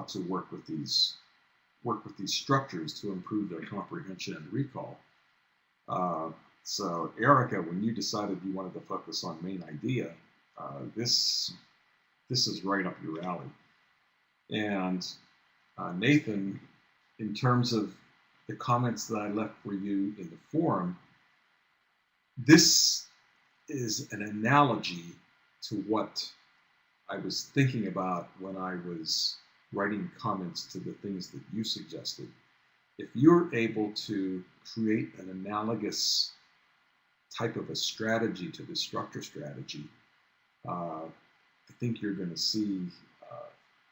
to work with these structures to improve their comprehension and recall. Uh, so Erica, when you decided you wanted to focus on main idea, this is right up your alley. And Nathan, in terms of the comments that I left for you in the forum, this is an analogy to what I was thinking about when I was writing comments to the things that you suggested. If you're able to create an analogous type of a strategy to the structure strategy, I think you're going to see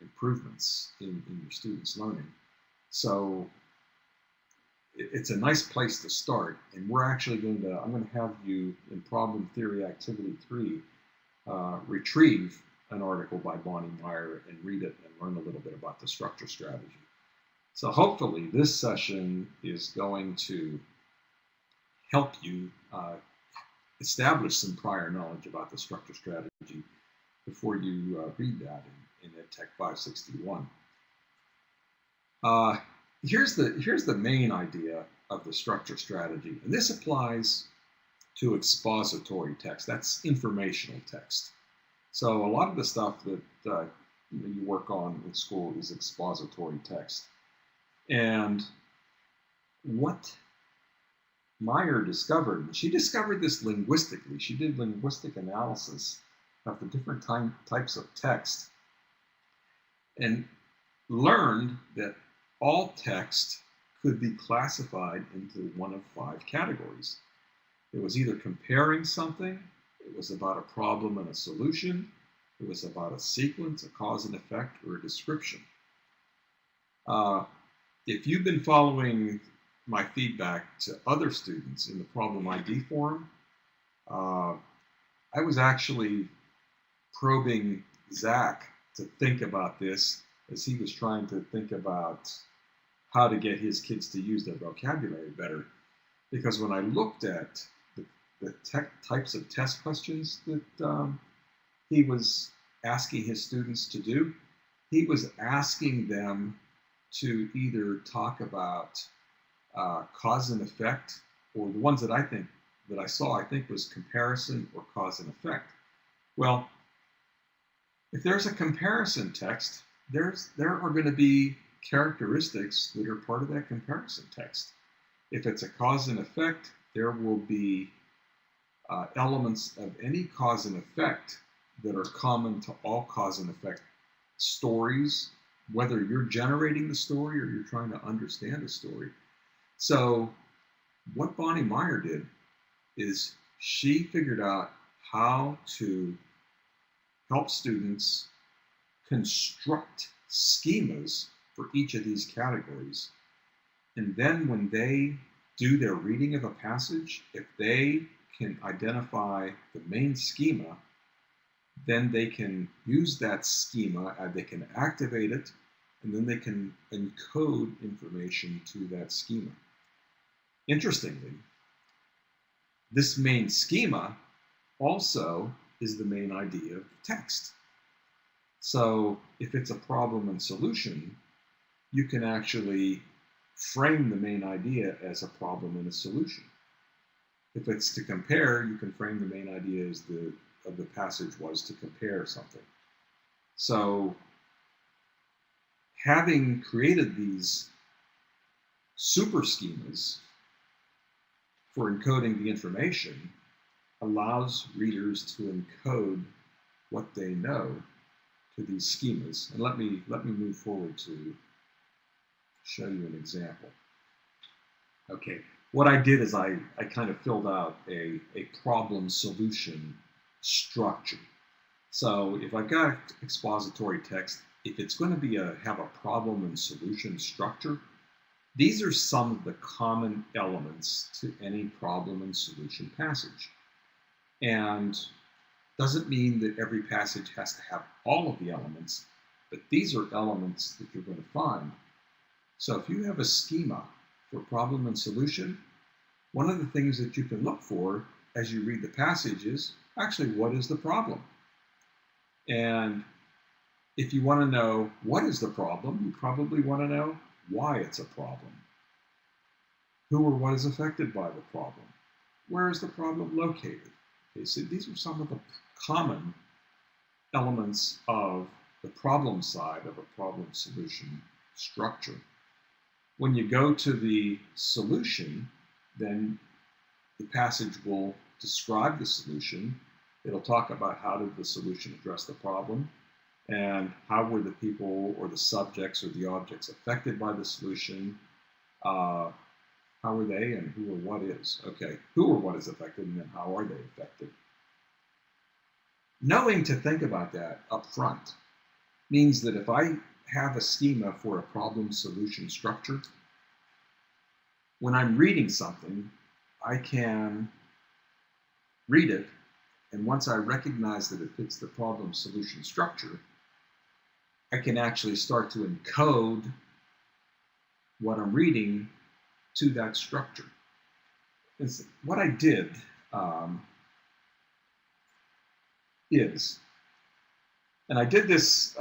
improvements in your students' learning. So it's a nice place to start, and we're actually I'm going to have you in Problem Theory Activity 3 retrieve an article by Bonnie Meyer and read it and learn a little bit about the structure strategy. So hopefully this session is going to help you establish some prior knowledge about the structure strategy before you read that in EdTech 561. Here's the main idea of the structure strategy, and this applies to expository text. That's informational text. So a lot of the stuff that you work on in school is expository text. And what Meyer discovered, and she discovered this linguistically. She did linguistic analysis of the different types of text and learned that all text could be classified into one of 5 categories. It was either comparing something, it was about a problem and a solution, it was about a sequence, a cause and effect, or a description. If you've been following my feedback to other students in the Problem ID forum, I was actually probing Zach to think about this as he was trying to think about how to get his kids to use their vocabulary better. Because when I looked at the types of test questions that he was asking his students to do, he was asking them to either talk about cause and effect, or the ones that I saw was comparison or cause and effect. Well, if there's a comparison text, there are going to be characteristics that are part of that comparison text. If it's a cause and effect, there will be elements of any cause and effect that are common to all cause and effect stories, whether you're generating the story or you're trying to understand a story. So what Bonnie Meyer did is she figured out how to help students construct schemas for each of these categories. And then when they do their reading of a passage, if they can identify the main schema, then they can use that schema, they can activate it, and then they can encode information to that schema. Interestingly, this main schema also is the main idea of text. So if it's a problem and solution, you can actually frame the main idea as a problem and a solution. If it's to compare, you can frame the main idea as of the passage was to compare something. So having created these super schemas for encoding the information allows readers to encode what they know to these schemas. And let me move forward to show you an example. Okay, what I did is I kind of filled out a problem solution structure. So if I've got expository text, if it's going to have a problem and solution structure, these are some of the common elements to any problem and solution passage. And doesn't mean that every passage has to have all of the elements, but these are elements that you're going to find. So if you have a schema for problem and solution, one of the things that you can look for as you read the passage is actually what is the problem? And If you want to know what is the problem, you probably want to know why it's a problem. Who or what is affected by the problem? Where is the problem located? Okay, so these are some of the common elements of the problem side of a problem solution structure. When you go to the solution, then the passage will describe the solution. It'll talk about how did the solution address the problem, and how were the people or the subjects or the objects affected by the solution. How are they, and who or what is? Okay, who or what is affected, and then how are they affected? Knowing to think about that up front means that if I have a schema for a problem solution structure, when I'm reading something, I can read it, and once I recognize that it fits the problem solution structure, I can actually start to encode what I'm reading to that structure. It's what I did is, and I did this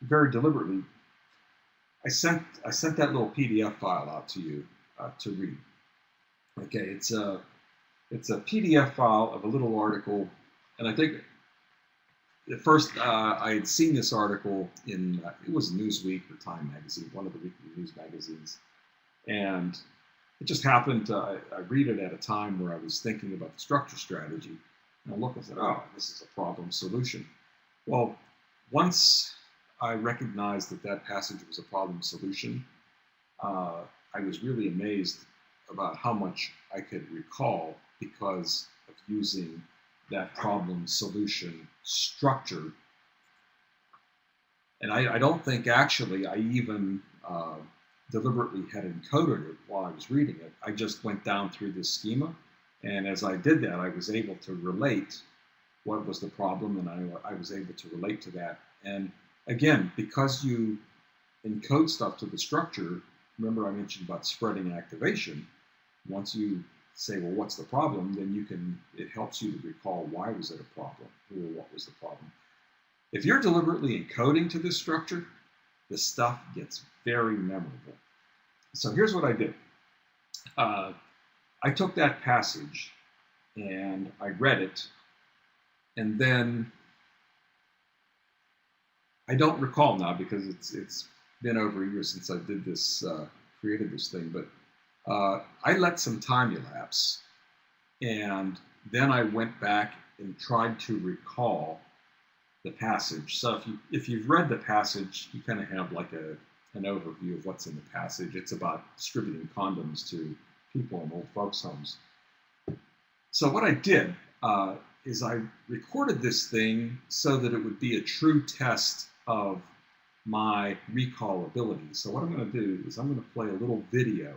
very deliberately. I sent that little PDF file out to you to read. Okay, it's a PDF file of a little article, and I think at first I had seen this article in it was Newsweek or Time magazine, one of the weekly news magazines, and it just happened. I read it at a time where I was thinking about the structure strategy, and I looked and said, "Oh, this is a problem solution." Well, once I recognized that that passage was a problem solution, I was really amazed about how much I could recall because of using that problem solution structure. And I don't think actually I even deliberately had encoded it while I was reading it. I just went down through this schema, and as I did that, I was able to relate what was the problem, and I was able to relate to that. And again, because you encode stuff to the structure, remember I mentioned about spreading activation. Once you say, well, what's the problem, then it helps you to recall why was it a problem, or what was the problem. If you're deliberately encoding to this structure, the stuff gets very memorable. So here's what I did. I took that passage and I read it, and then I don't recall now because it's been over a year since I did this, created this thing, but I let some time elapse, and then I went back and tried to recall the passage. So if you've read the passage, you kind of have like an overview of what's in the passage. It's about distributing condoms to people in old folks' homes. So what I did is I recorded this thing so that it would be a true test of my recall ability. So what I'm going to do is I'm going to play a little video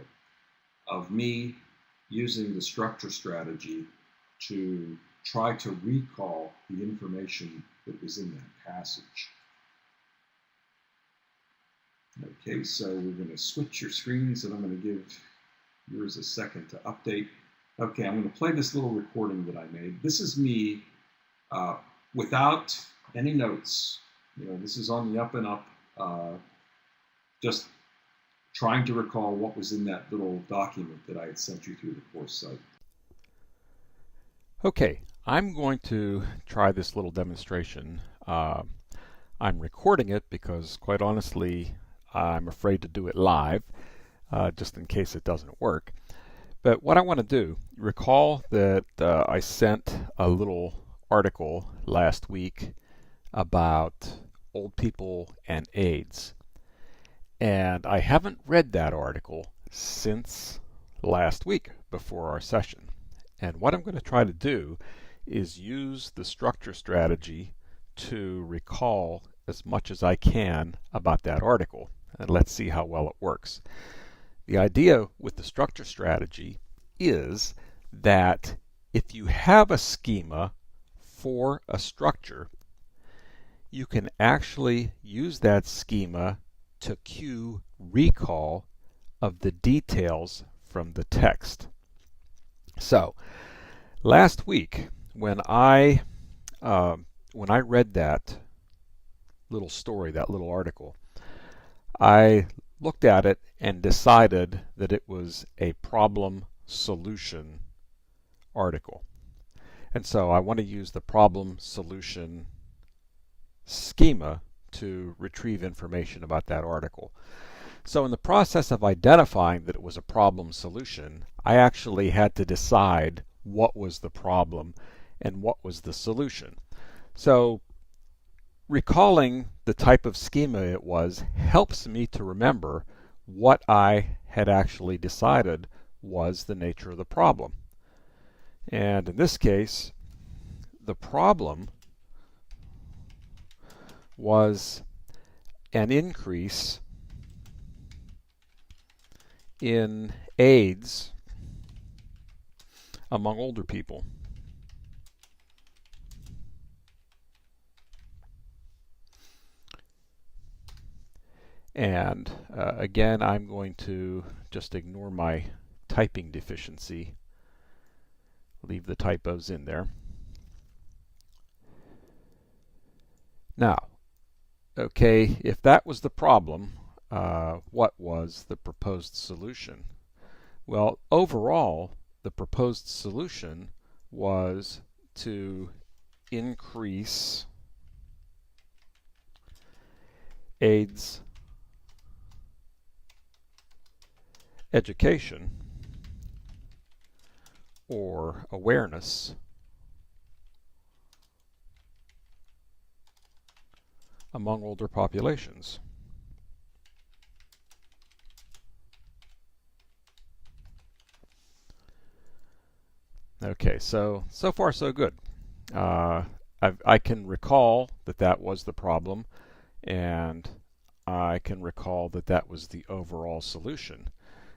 of me using the structure strategy to try to recall the information that was in that passage. Okay, so we're going to switch your screens, and I'm going to give yours a second to update. Okay, I'm going to play this little recording that I made. This is me without any notes. This is on the up and up, just trying to recall what was in that little document that I had sent you through the course site. Okay, I'm going to try this little demonstration. I'm recording it because, quite honestly, I'm afraid to do it live, just in case it doesn't work. But what I want to do, recall that I sent a little article last week about old people and AIDS. And I haven't read that article since last week before our session. And what I'm going to try to do is use the structure strategy to recall as much as I can about that article. And let's see how well it works. The idea with the structure strategy is that if you have a schema for a structure, you can actually use that schema to cue recall of the details from the text. So, last week when I read that little story, that little article, I looked at it and decided that it was a problem solution article. And so I want to use the problem solution schema to retrieve information about that article. So in the process of identifying that it was a problem solution, I actually had to decide what was the problem and what was the solution. So recalling the type of schema it was helps me to remember what I had actually decided was the nature of the problem. And in this case, the problem was an increase in AIDS among older people. And again, I'm going to just ignore my typing deficiency, leave the typos in there. Now, okay, if that was the problem, what was the proposed solution? Well, overall, the proposed solution was to increase AIDS education or awareness among older populations. Okay, so far so good. I can recall that that was the problem, and I can recall that that was the overall solution.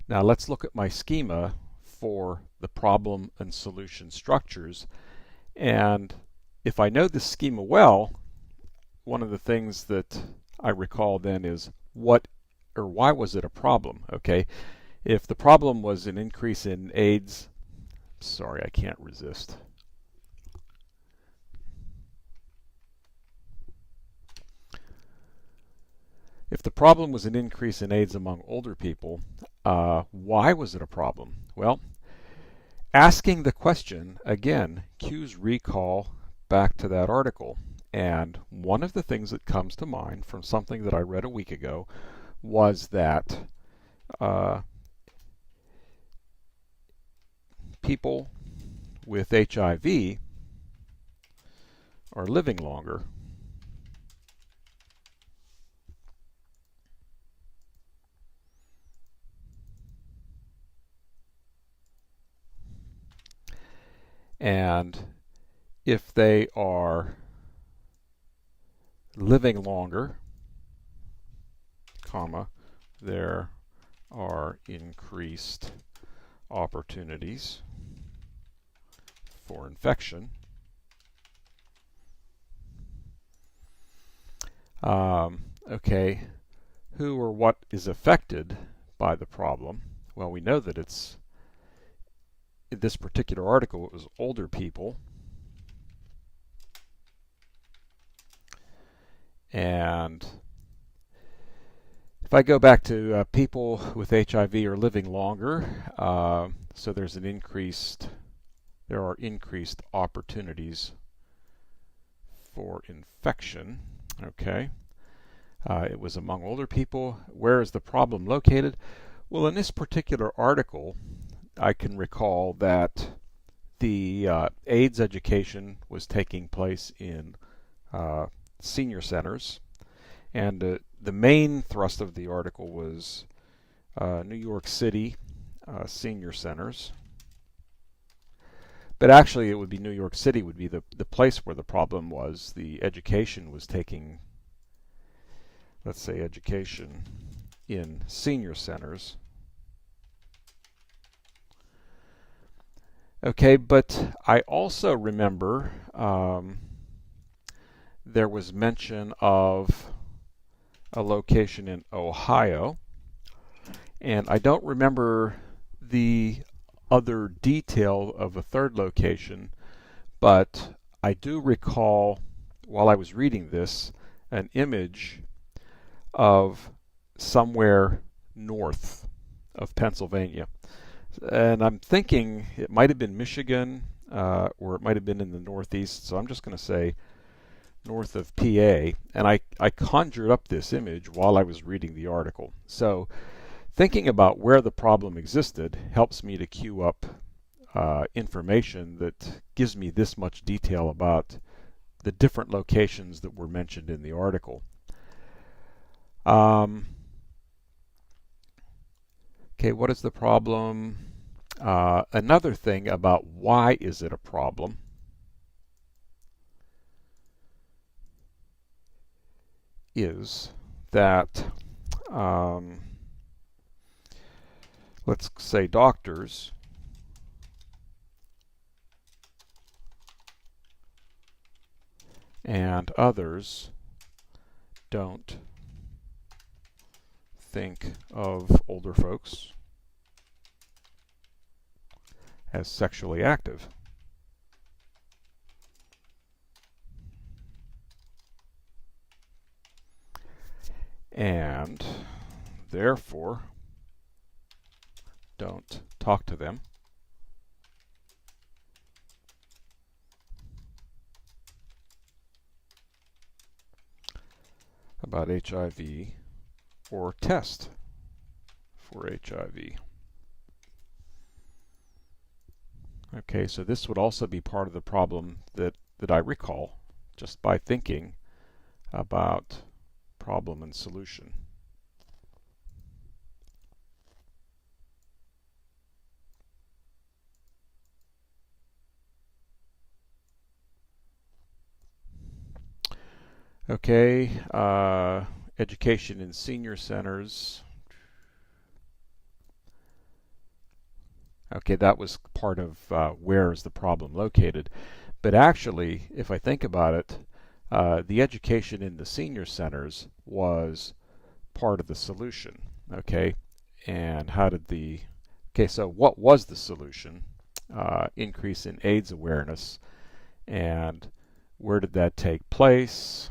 Now let's look at my schema for the problem and solution structures, and if I know this schema well, one of the things that I recall then is what or why was it a problem? Okay, if the problem was an increase in AIDS, sorry, I can't resist. If the problem was an increase in AIDS among older people, why was it a problem? Well, asking the question, again, cues recall back to that article. And one of the things that comes to mind from something that I read a week ago was that people with HIV are living longer and if they are living longer, comma, there are increased opportunities for infection. Okay, who or what is affected by the problem? Well, we know that it's, in this particular article, it was older people. And if I go back to people with HIV are living longer, so there are increased opportunities for infection. Okay, it was among older people. Where is the problem located? Well, in this particular article, I can recall that the AIDS education was taking place in senior centers, and the main thrust of the article was New York City senior centers. But actually it would be New York City would be the place where the problem was. The education was taking, let's say, education in senior centers. Okay, but I also remember there was mention of a location in Ohio, and I don't remember the other detail of a third location, but I do recall while I was reading this an image of somewhere north of Pennsylvania. And I'm thinking it might have been Michigan, or it might have been in the Northeast, so I'm just going to say north of PA. And I conjured up this image while I was reading the article. So thinking about where the problem existed helps me to queue up information that gives me this much detail about the different locations that were mentioned in the article. Okay, what is the problem? Another thing about why is it a problem is that, let's say doctors and others don't think of older folks as sexually active. And therefore don't talk to them about HIV or test for HIV. Okay, so this would also be part of the problem that I recall just by thinking about problem and solution. Okay, education in senior centers. Okay, that was part of where is the problem located. But actually, if I think about it, the education in the senior centers was part of the solution. Okay, and how did the... Okay, so what was the solution? Increase in AIDS awareness. And where did that take place?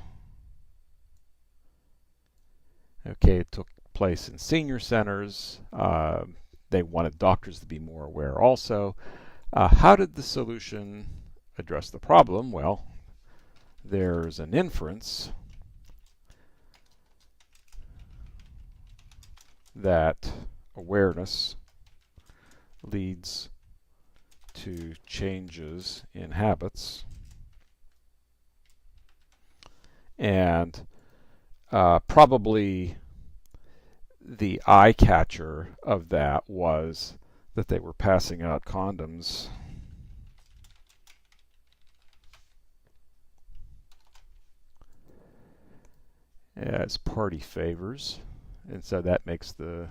Okay, it took place in senior centers. They wanted doctors to be more aware also. How did the solution address the problem? Well, there's an inference that awareness leads to changes in habits, and probably the eye catcher of that was that they were passing out condoms as party favors, and so that makes the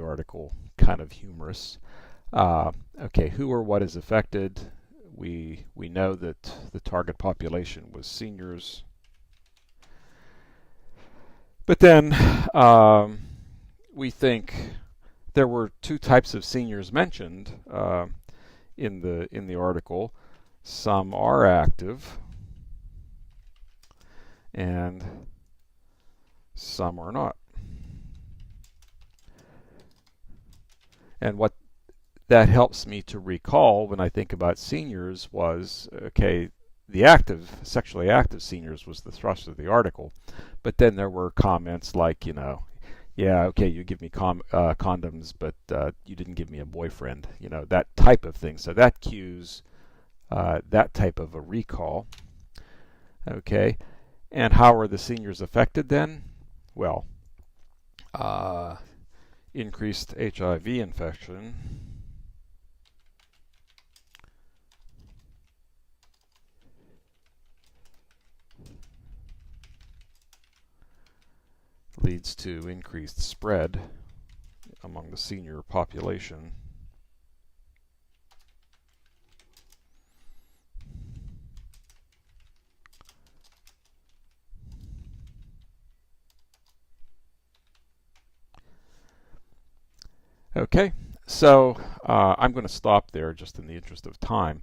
article kind of humorous. Okay, who or what is affected? We know that the target population was seniors. But then we think there were two types of seniors mentioned in the article. Some are active, and some are not. And what that helps me to recall when I think about seniors was, okay, the sexually active seniors was the thrust of the article. But then there were comments like, yeah, okay, you give me condoms, but you didn't give me a boyfriend, that type of thing. So that cues that type of a recall. Okay, and how are the seniors affected then? Well, increased HIV infection leads to increased spread among the senior population. Okay, so I'm going to stop there just in the interest of time.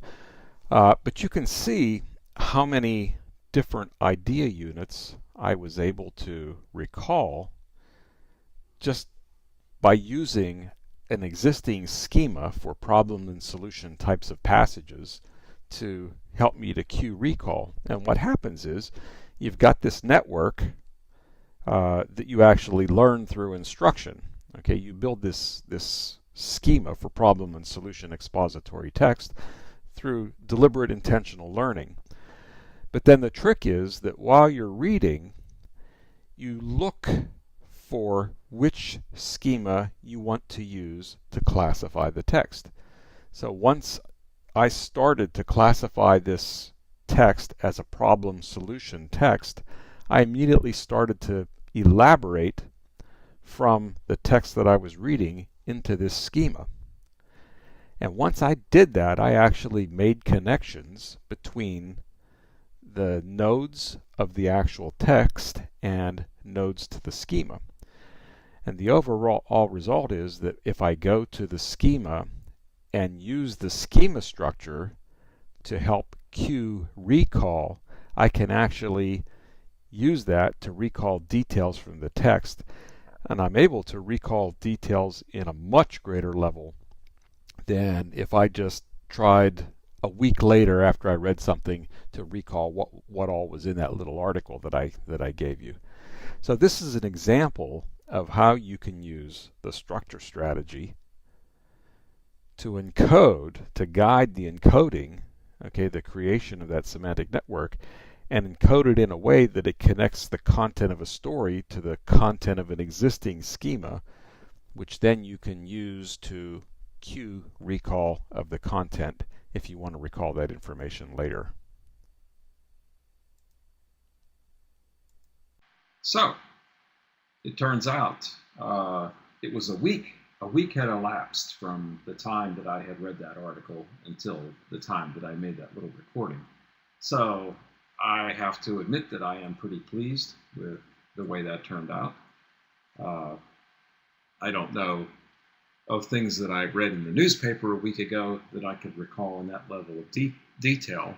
But you can see how many different idea units I was able to recall just by using an existing schema for problem and solution types of passages to help me to cue recall. And what happens is you've got this network that you actually learn through instruction. Okay, you build this schema for problem and solution expository text through deliberate intentional learning. But then the trick is that while you're reading, you look for which schema you want to use to classify the text. So once I started to classify this text as a problem solution text, I immediately started to elaborate from the text that I was reading into this schema. And once I did that, I actually made connections between the nodes of the actual text and nodes to the schema. And the overall result is that if I go to the schema and use the schema structure to help cue recall, I can actually use that to recall details from the text. And I'm able to recall details in a much greater level than if I just tried a week later after I read something to recall what all was in that little article that I gave you. So this is an example of how you can use the structure strategy to encode, to guide the encoding, okay, the creation of that semantic network, and encode it in a way that it connects the content of a story to the content of an existing schema, which then you can use to cue recall of the content if you want to recall that information later. So it turns out it was a week. A week had elapsed from the time that I had read that article until the time that I made that little recording. So I have to admit that I am pretty pleased with the way that turned out. I don't know of things that I read in the newspaper a week ago that I could recall in that level of detail.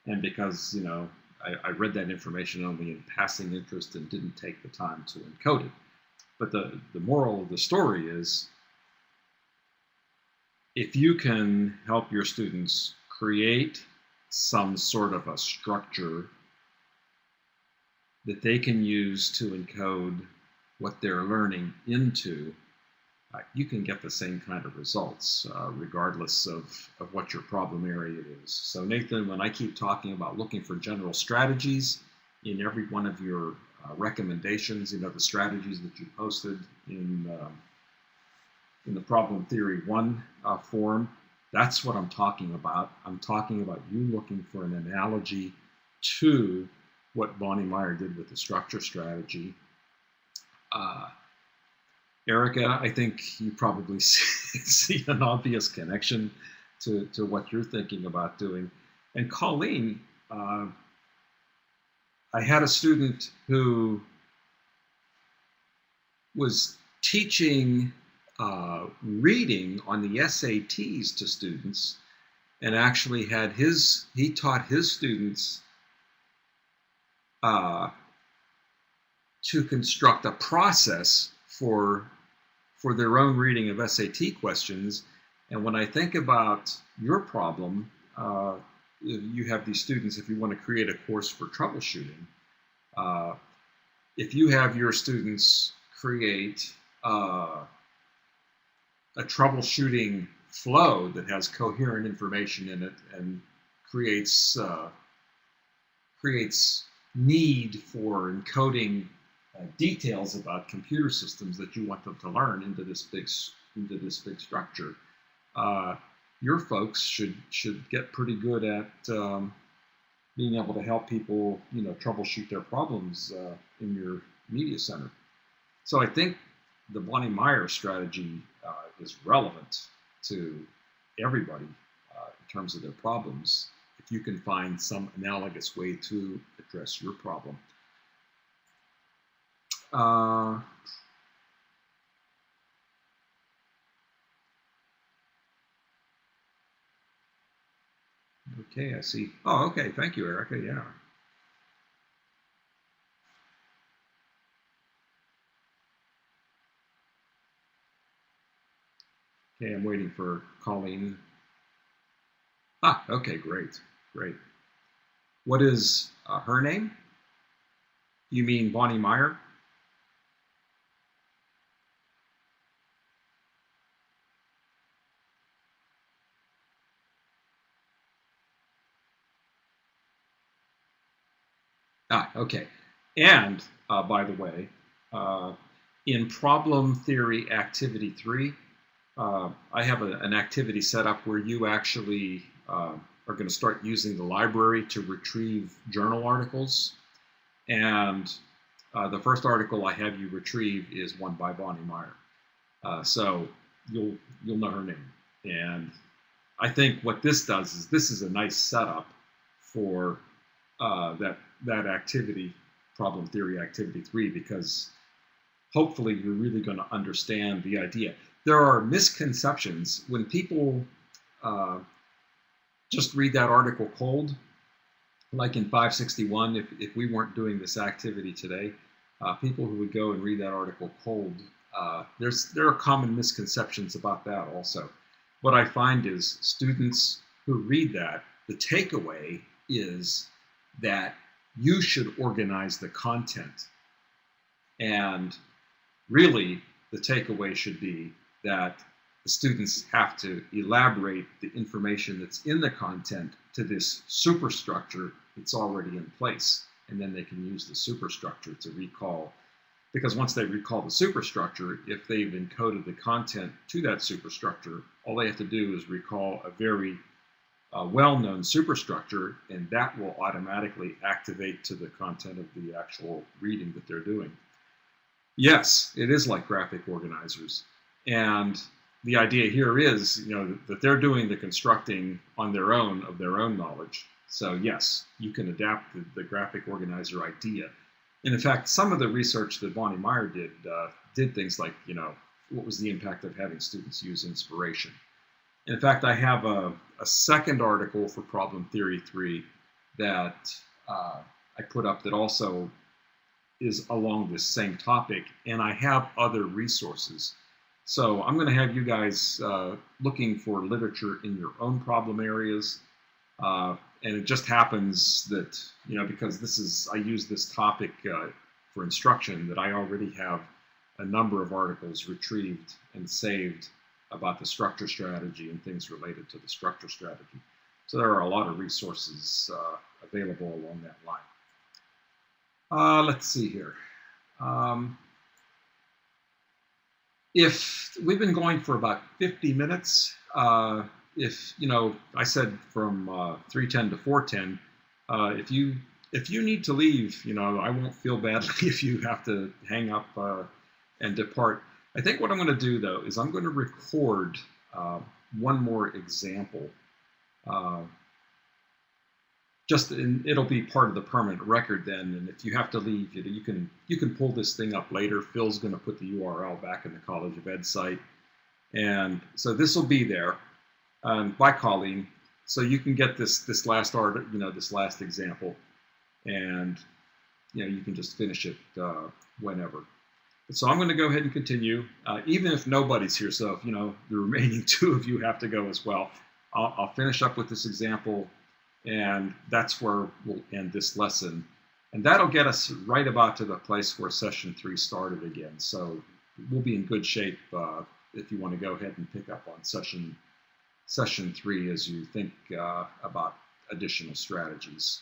And because, I read that information only in passing interest and didn't take the time to encode it. But the moral of the story is, if you can help your students create some sort of a structure that they can use to encode what they're learning into, you can get the same kind of results regardless of what your problem area is. So Nathan, when I keep talking about looking for general strategies in every one of your recommendations, the strategies that you posted in the Problem Theory 1 form, that's what I'm talking about. I'm talking about you looking for an analogy to what Bonnie Meyer did with the structure strategy. Erica, I think you probably see an obvious connection to what you're thinking about doing. And Colleen, I had a student who was teaching reading on the SATs to students, and actually he taught his students to construct a process for their own reading of SAT questions. And when I think about your problem, you have these students, if you want to create a course for troubleshooting, if you have your students create a troubleshooting flow that has coherent information in it and creates need for encoding details about computer systems that you want them to learn into this big structure, your folks should get pretty good at being able to help people troubleshoot their problems in your media center. So I think the Bonnie Meyer strategy is relevant to everybody in terms of their problems, if you can find some analogous way to address your problem. Okay, I see. Oh, okay. Thank you, Erica. Yeah. Okay, I'm waiting for Colleen. Ah, okay, great, great. What is her name? You mean Bonnie Meyer? Ah, okay. And by the way, uh, in problem theory activity 3, I have an activity set up where you actually are going to start using the library to retrieve journal articles. And the first article I have you retrieve is one by Bonnie Meyer. So you'll know her name. And I think what this does is this is a nice setup for that activity, problem theory activity 3, because hopefully you're really going to understand the idea. There are misconceptions when people just read that article cold, like in 561. If we weren't doing this activity today, people who would go and read that article cold, there are common misconceptions about that also. What I find is students who read that, the takeaway is that you should organize the content. And really, the takeaway should be that the students have to elaborate the information that's in the content to this superstructure that's already in place. And then they can use the superstructure to recall. Because once they recall the superstructure, if they've encoded the content to that superstructure, all they have to do is recall a very well-known superstructure, and that will automatically activate to the content of the actual reading that they're doing. Yes, it is like graphic organizers. And the idea here is, that they're doing the constructing on their own of their own knowledge. So yes, you can adapt the graphic organizer idea. And in fact, some of the research that Bonnie Meyer did things like, what was the impact of having students use inspiration? And in fact, I have a second article for Problem Theory 3 that I put up that also is along this same topic, and I have other resources. So I'm going to have you guys looking for literature in your own problem areas. And it just happens that, because I use this topic for instruction, that I already have a number of articles retrieved and saved about the structure strategy and things related to the structure strategy. So there are a lot of resources available along that line. Let's see here. If we've been going for about 50 minutes, if I said from 3:10 to 4:10, if you need to leave, I won't feel badly if you have to hang up and depart. I think what I'm going to do though is I'm going to record one more example. It'll be part of the permanent record then, and if you have to leave, you can pull this thing up later. Phil's going to put the URL back in the College of Ed site, and so this will be there by Colleen, so you can get this last this last example, and you can just finish it whenever. So I'm going to go ahead and continue, even if nobody's here. So if the remaining two of you have to go as well, I'll finish up with this example. And that's where we'll end this lesson. And that'll get us right about to the place where session 3 started again. So we'll be in good shape if you want to go ahead and pick up on session 3 as you think about additional strategies.